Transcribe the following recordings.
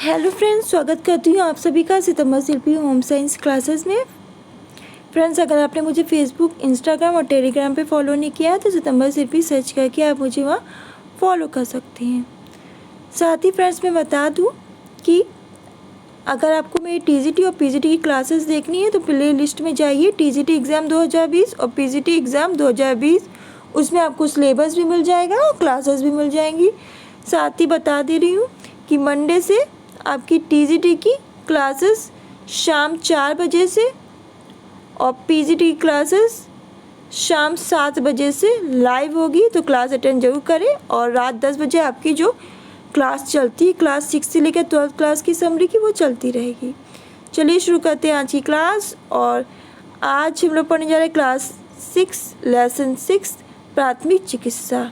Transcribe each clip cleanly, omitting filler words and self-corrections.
Hello friends, स्वागत करती हूँ आप सभी का सितंबर शिल्पी होम साइंस क्लासेस में। फ्रेंड्स, अगर आपने मुझे फेसबुक, इंस्टाग्राम और टेलीग्राम पे फॉलो नहीं किया है तो सितंबर शिल्पी सर्च करके आप मुझे वहाँ फॉलो कर सकते हैं। साथ ही फ्रेंड्स मैं बता दूँ कि अगर आपको मेरी टीजीटी और पीजीटी की क्लासेस देखनी है तो प्ले लिस्ट में जाइए। टीजीटी एग्ज़ाम 2020 और पीजीटी एग्ज़ाम 2020, उसमें आपको सिलेबस भी मिल जाएगा और क्लासेस भी मिल जाएंगी। साथ ही बता दे रही हूँ कि मंडे से आपकी टीजीटी की क्लासेस शाम 4 बजे से और पीजीटी की क्लासेस शाम 7 बजे से लाइव होगी, तो क्लास अटेंड जरूर करें। और रात 10 बजे आपकी जो क्लास चलती है, क्लास 6 से लेकर 12th क्लास की समरी की, वो चलती रहेगी। चलिए शुरू करते हैं आज की क्लास। और आज हम लोग पढ़ने जा रहे हैं क्लास 6 लेसन 6 प्राथमिक चिकित्सा।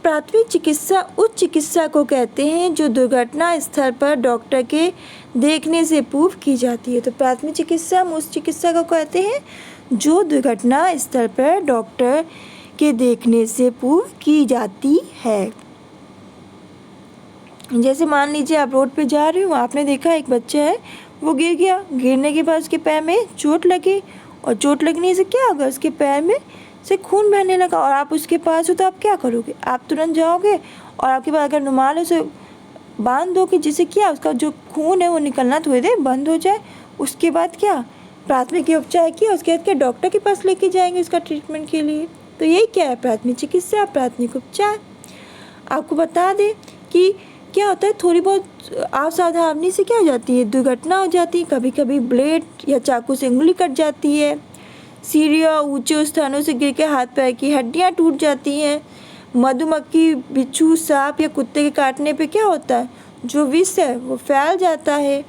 प्राथमिक चिकित्सा उस चिकित्सा को कहते हैं जो दुर्घटना स्थल पर डॉक्टर के देखने से पूर्व की जाती है। तो प्राथमिक चिकित्सा हम उस चिकित्सा को कहते हैं जो दुर्घटना स्थल पर डॉक्टर के देखने से पूर्व की जाती है। जैसे मान लीजिए आप रोड पे जा रहे हो, आपने देखा एक बच्चा है वो गिर गया, गिरने के बाद उसके पैर में चोट लगी और चोट लगने से क्या होगा, उसके पैर में से खून बहने लगा और आप उसके पास हो तो आप क्या करोगे, आप तुरंत जाओगे और आपके पास अगर रुमाल है उसे बांध दो कि जिससे क्या उसका जो खून है वो निकलना थोड़ी देर बंद हो जाए। उसके बाद क्या प्राथमिक उपचार किया, उसके बाद क्या डॉक्टर के पास लेके जाएंगे उसका ट्रीटमेंट के लिए। तो यही क्या है प्राथमिक चिकित्सा, प्राथमिक उपचार। आपको बता दें कि क्या होता है, थोड़ी बहुत असावधानी से क्या हो जाती है, दुर्घटना हो जाती है। कभी कभी ब्लेड या चाकू से उंगली कट जाती है, सीढ़ियों ऊंचे स्थानों से गिर के हाथ पैर की हड्डियां टूट जाती हैं। मधुमक्खी, बिच्छू, सांप या कुत्ते के काटने पे क्या होता है, जो विष है वो फैल जाता है।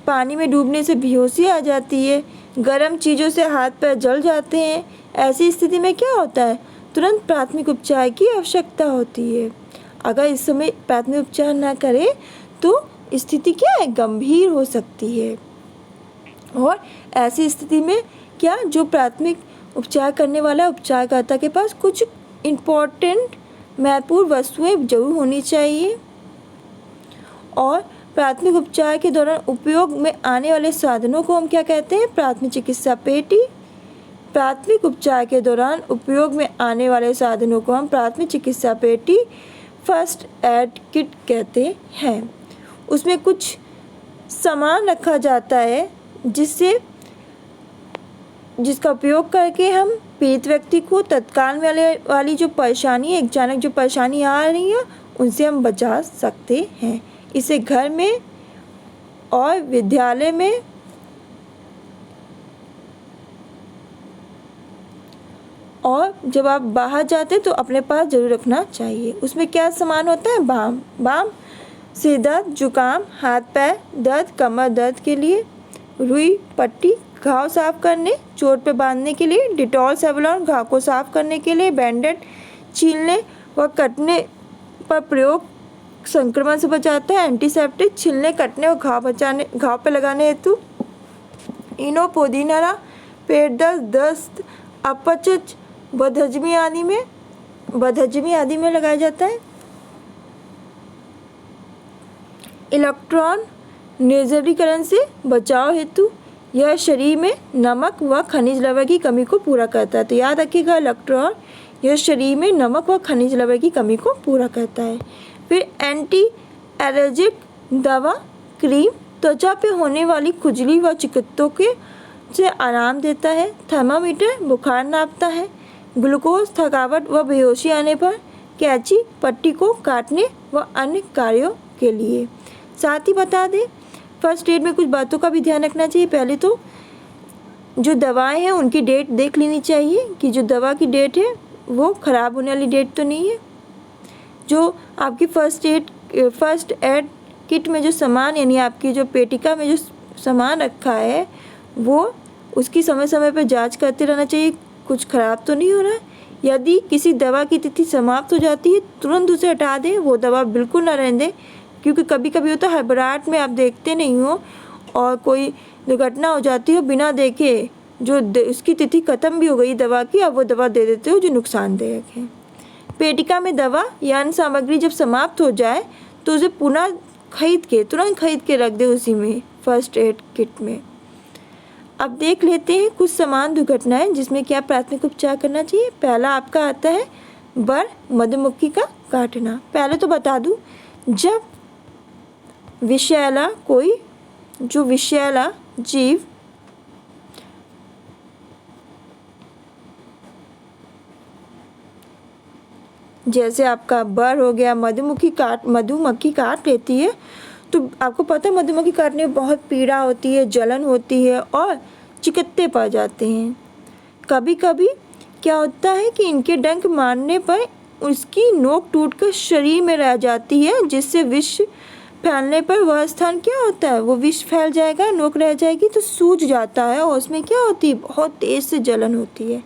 पानी में डूबने से बेहोशी आ जाती है। गर्म चीज़ों से हाथ पैर जल जाते हैं। ऐसी स्थिति में क्या होता है, तुरंत प्राथमिक उपचार की आवश्यकता होती है। अगर इस समय प्राथमिक उपचार ना करें तो स्थिति क्या है, गंभीर हो सकती है। और ऐसी स्थिति में क्या, जो प्राथमिक उपचार करने वाला उपचारकर्ता के पास कुछ इम्पोर्टेंट महत्वपूर्ण वस्तुएं जरूर होनी चाहिए। और प्राथमिक उपचार के दौरान उपयोग में आने वाले साधनों को हम क्या कहते हैं, प्राथमिक चिकित्सा पेटी। प्राथमिक उपचार के दौरान उपयोग में आने वाले साधनों को हम प्राथमिक चिकित्सा पेटी, फर्स्ट एड किट कहते हैं। उसमें कुछ सामान रखा जाता है जिसका उपयोग करके हम पीड़ित व्यक्ति को तत्काल वाली जो परेशानी है, अचानक जो परेशानी आ रही है, उनसे हम बचा सकते हैं। इसे घर में और विद्यालय में और जब आप बाहर जाते तो अपने पास जरूर रखना चाहिए। उसमें क्या सामान होता है, बाम सिर दर्द, जुकाम, हाथ पैर दर्द, कमर दर्द के लिए, रुई पट्टी, घाव साफ करने, चोट पे बांधने के लिए, डिटॉल सेवलॉन, घाव को साफ करने के लिए, बैंडेड छीलने व कटने पर प्रयोग संक्रमण से बचाता है, एंटीसेप्टिक छीलने, कटने और घाव पे लगाने हेतु, इनो, पुदीना, पेट दर्द, दस्त, अपच, बदहजमी आदि में लगाया जाता है। इलेक्ट्रॉन निर्जलीकरण से बचाव हेतु यह शरीर में नमक व खनिज लवण की कमी को पूरा करता है। तो याद रखिएगा, इलेक्ट्रॉन यह शरीर में नमक व खनिज लवण की कमी को पूरा करता है। फिर एंटी एलर्जिक दवा, क्रीम, त्वचा पे होने वाली खुजली व चिकित्सकों के से आराम देता है। थर्मामीटर बुखार नापता है। ग्लूकोज, थकावट व बेहोशी आने पर, कैंची, पट्टी को काटने व अन्य कार्यों के लिए। साथ ही बता दें, फर्स्ट एड में कुछ बातों का भी ध्यान रखना चाहिए। पहले तो जो दवाएं हैं उनकी डेट देख लेनी चाहिए कि जो दवा की डेट है वो ख़राब होने वाली डेट तो नहीं है। जो आपकी फर्स्ट एड किट में जो सामान, यानी आपकी जो पेटिका में जो सामान रखा है, वो उसकी समय समय पर जांच करते रहना चाहिए, कुछ ख़राब तो नहीं हो रहा है। यदि किसी दवा की तिथि समाप्त हो जाती है तुरंत उसे हटा दें, वो दवा बिल्कुल ना रहने दें, क्योंकि कभी कभी होता है हड़बड़ाहट में आप देखते नहीं हो और कोई दुर्घटना हो जाती हो, बिना देखे जो उसकी तिथि ख़त्म भी हो गई दवा की, अब वो दवा दे देते हो जो नुकसानदायक है। पेटिका में दवा या अन्य सामग्री जब समाप्त हो जाए तो उसे पुनः तुरंत खरीद के रख दे उसी में, फर्स्ट एड किट में। अब देख लेते हैं कुछ समान दुर्घटनाएं जिसमें क्या प्राथमिक उपचार करना चाहिए। पहला आपका आता है बर मधुमक्खी का काटना। पहले तो बता दूं, जब विषैला जीव जैसे आपका बर हो गया, मधुमक्खी काट लेती है, तो आपको पता है मधुमक्खी काटने में बहुत पीड़ा होती है, जलन होती है और चिकत्ते पड़ जाते हैं। कभी कभी क्या होता है कि इनके डंक मारने पर उसकी नोक टूटकर शरीर में रह जाती है, जिससे विष फैलने पर वह स्थान क्या होता है, वो विष फैल जाएगा, नोक रह जाएगी तो सूज जाता है और उसमें क्या होती है, बहुत तेज़ से जलन होती है।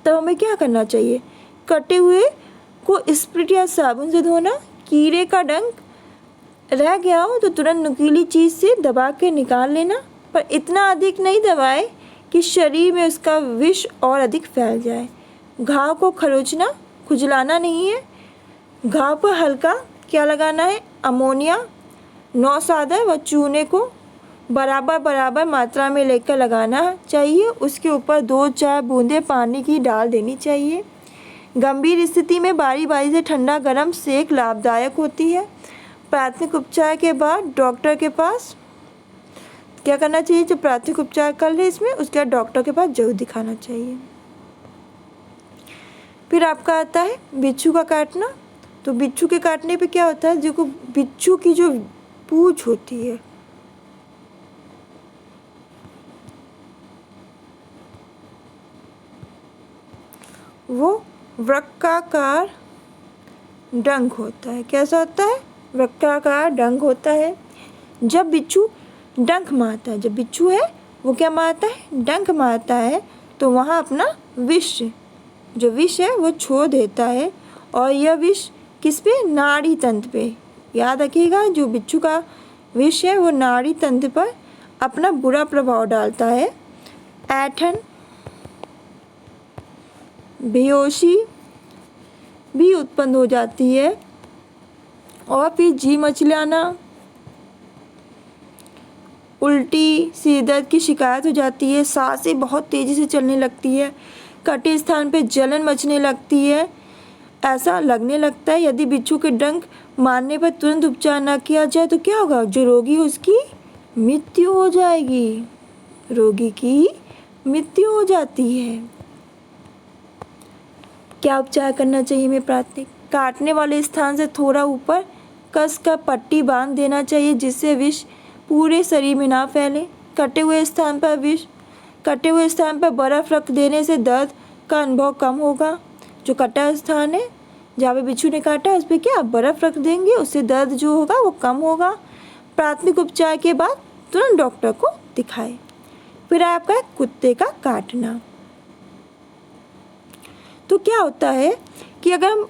तब हमें क्या करना चाहिए, कटे हुए को स्प्रिट या साबुन से धोना। कीड़े का डंक रह गया हो तो तुरंत नुकीली चीज़ से दबा के निकाल लेना, पर इतना अधिक नहीं दबाए कि शरीर में उसका विष और अधिक फैल जाए। घाव को खरोंचना, खुजलाना नहीं है। घाव पर हल्का क्या लगाना है, अमोनिया, नौसादर व चूने को बराबर मात्रा में लेकर लगाना चाहिए। उसके ऊपर 2-4 बूंदें पानी की डाल देनी चाहिए। गंभीर स्थिति में बारी बारी से ठंडा गर्म सेक लाभदायक होती है। प्राथमिक उपचार के बाद डॉक्टर के पास क्या करना चाहिए, जो प्राथमिक उपचार कर ले इसमें, उसके बाद डॉक्टर के पास जरूर दिखाना चाहिए। फिर आपका आता है बिच्छू का काटना। तो बिच्छू के काटने पे क्या होता है, जो बिच्छू की जो पूंछ होती है वो वृक्काकार डंक होता है। कैसा होता है, वृक्काकार डंक होता है। जब बिच्छू डंक मारता है, जब बिच्छू है वो क्या मारता है, डंक मारता है, तो वहाँ अपना विष है वो छोड़ देता है। और यह विष किस पे, नाड़ी तंत्र पे। याद रखिएगा, जो बिच्छू का विष है वो नाड़ी तंत्र पर अपना बुरा प्रभाव डालता है। ऐंठन, बेहोशी भी उत्पन्न हो जाती है। और फिर जी मचलाना, उल्टी, सिर दर्द की शिकायत हो जाती है। सांसें बहुत तेज़ी से चलने लगती है। कटे स्थान पे जलन मचने लगती है, ऐसा लगने लगता है। यदि बिच्छू के डंक मारने पर तुरंत उपचार न किया जाए तो क्या होगा, जो रोगी है उसकी मृत्यु हो जाएगी। रोगी की मृत्यु हो जाती है। क्या उपचार करना चाहिए में प्राथमिक, काटने वाले स्थान से थोड़ा ऊपर कस कर पट्टी बांध देना चाहिए, जिससे विष पूरे शरीर में ना फैले। कटे हुए स्थान पर बर्फ़ रख देने से दर्द का अनुभव कम होगा। जो कटा स्थान है जहाँ पे बिच्छू ने काटा है उस पर क्या बर्फ़ रख देंगे, उससे दर्द जो होगा वो कम होगा। प्राथमिक उपचार के बाद तुरंत डॉक्टर को दिखाएं। फिर आपका कुत्ते का काटना। तो क्या होता है कि अगर हम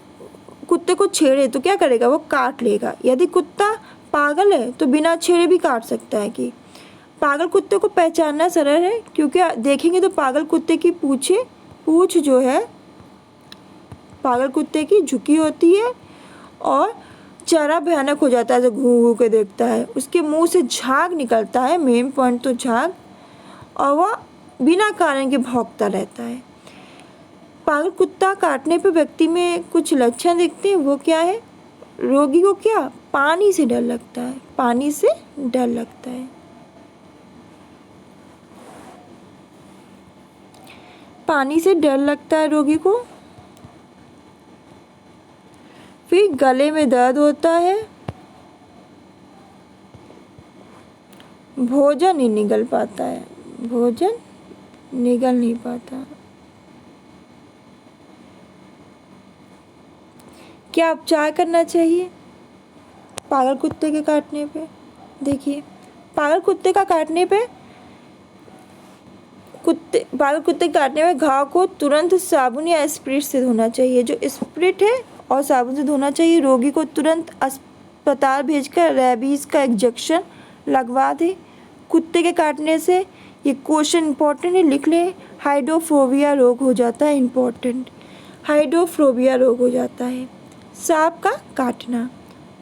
कुत्ते को छेड़े तो क्या करेगा, वो काट लेगा। यदि कुत्ता पागल है तो बिना छेड़े भी काट सकता है। कि पागल कुत्ते को पहचानना सरल है, क्योंकि देखेंगे तो पागल कुत्ते की पूँछ जो है पागल कुत्ते की झुकी होती है और चेहरा भयानक हो जाता है, जो घूं घूं के देखता है। उसके मुंह से झाग निकलता है, मेन पॉइंट तो झाग, और वह बिना कारण के भौंकता रहता है। पागल कुत्ता काटने पर व्यक्ति में कुछ लक्षण दिखते हैं, वो क्या है, रोगी को क्या पानी से डर लगता है, पानी से डर लगता है। पानी से डर लगता है रोगी को। फिर गले में दर्द होता है, भोजन नहीं निगल पाता है, भोजन निगल नहीं पाता। क्या उपचार करना चाहिए पागल कुत्ते के काटने पे। देखिए, पागल कुत्ते का काटने पे पागल कुत्ते काटने में घाव को तुरंत साबुन या स्प्रिट से धोना चाहिए। जो स्प्रिट है और साबुन से धोना चाहिए। रोगी को तुरंत अस्पताल भेजकर रेबीज़ का इंजेक्शन लगवा दे। कुत्ते के काटने से ये क्वेश्चन इंपॉर्टेंट है, लिख लें, हाइड्रोफोबिया रोग हो जाता है। इंपॉर्टेंट, हाइड्रोफोबिया रोग हो जाता है। सांप का काटना।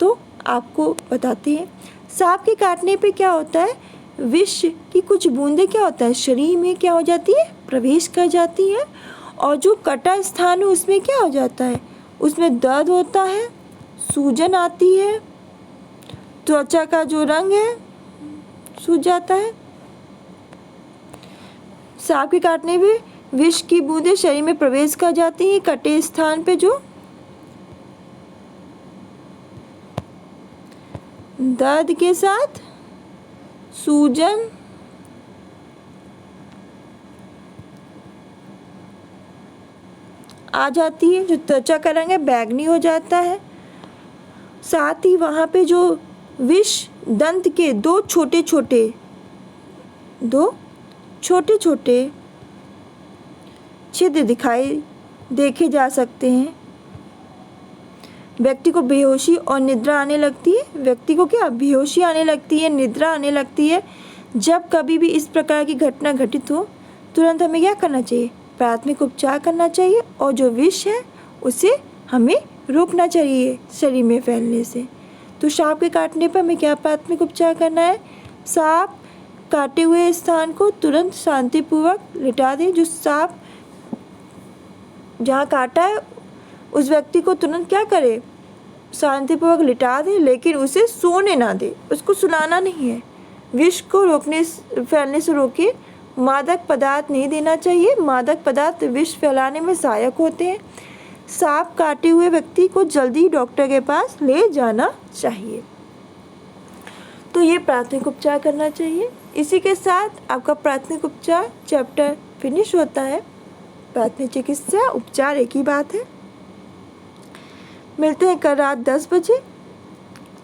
तो आपको बताते हैं, सांप के काटने पे क्या होता है, विष की कुछ बूंदें क्या होता है शरीर में क्या हो जाती है, प्रवेश कर जाती है, और जो कटा स्थान है उसमें क्या हो जाता है, उसमें दर्द होता है, सूजन आती है, त्वचा का जो रंग है सूज जाता है। सांप के काटने पे विष की बूंदें शरीर में प्रवेश कर जाती हैं, कटे स्थान पे जो दर्द के साथ सूजन आ जाती है, जो त्वचा का रंग है बैंगनी हो जाता है। साथ ही वहाँ पे जो विष दंत के दो छोटे छोटे छिद्र देखे जा सकते हैं। व्यक्ति को बेहोशी और निद्रा आने लगती है, व्यक्ति को क्या बेहोशी आने लगती है, निद्रा आने लगती है। जब कभी भी इस प्रकार की घटना घटित हो तुरंत हमें क्या करना चाहिए, प्राथमिक उपचार करना चाहिए, और जो विष है उसे हमें रोकना चाहिए शरीर में फैलने से। तो सांप के काटने पर हमें क्या प्राथमिक उपचार करना है, सांप काटे हुए स्थान को तुरंत शांतिपूर्वक लिटा दें। जो सांप जहाँ काटा है उस व्यक्ति को तुरंत क्या करे, शांतिपूर्वक लिटा दे, लेकिन उसे सोने ना दे, उसको सुलाना नहीं है। विष को फैलने से रोके। मादक पदार्थ नहीं देना चाहिए, मादक पदार्थ विष फैलाने में सहायक होते हैं। सांप काटे हुए व्यक्ति को जल्दी डॉक्टर के पास ले जाना चाहिए। तो ये प्राथमिक उपचार करना चाहिए। इसी के साथ आपका प्राथमिक उपचार चैप्टर फिनिश होता है। प्राथमिक चिकित्सा उपचार एक ही बात है। मिलते हैं कल रात 10 बजे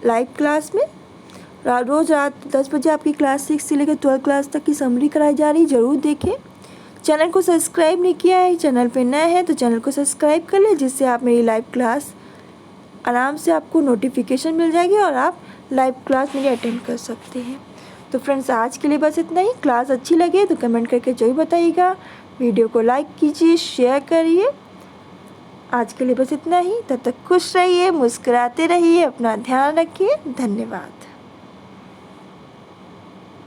लाइव क्लास में। रोज़ रात 10 बजे आपकी क्लास 6 से लेकर 12 क्लास तक की समरी कराई जा रही है, ज़रूर देखें। चैनल को सब्सक्राइब नहीं किया है, चैनल पे नए हैं तो चैनल को सब्सक्राइब कर लें, जिससे आप मेरी लाइव क्लास आराम से आपको नोटिफिकेशन मिल जाएगी और आप लाइव क्लास मेरी अटेंड कर सकते हैं। तो फ्रेंड्स आज के लिए बस इतना ही। क्लास अच्छी लगे तो कमेंट करके जरूर बताइएगा, वीडियो को लाइक कीजिए, शेयर करिए। आज के लिए बस इतना ही। तब तक खुश रहिए, मुस्कुराते रहिए, अपना ध्यान रखिए। धन्यवाद।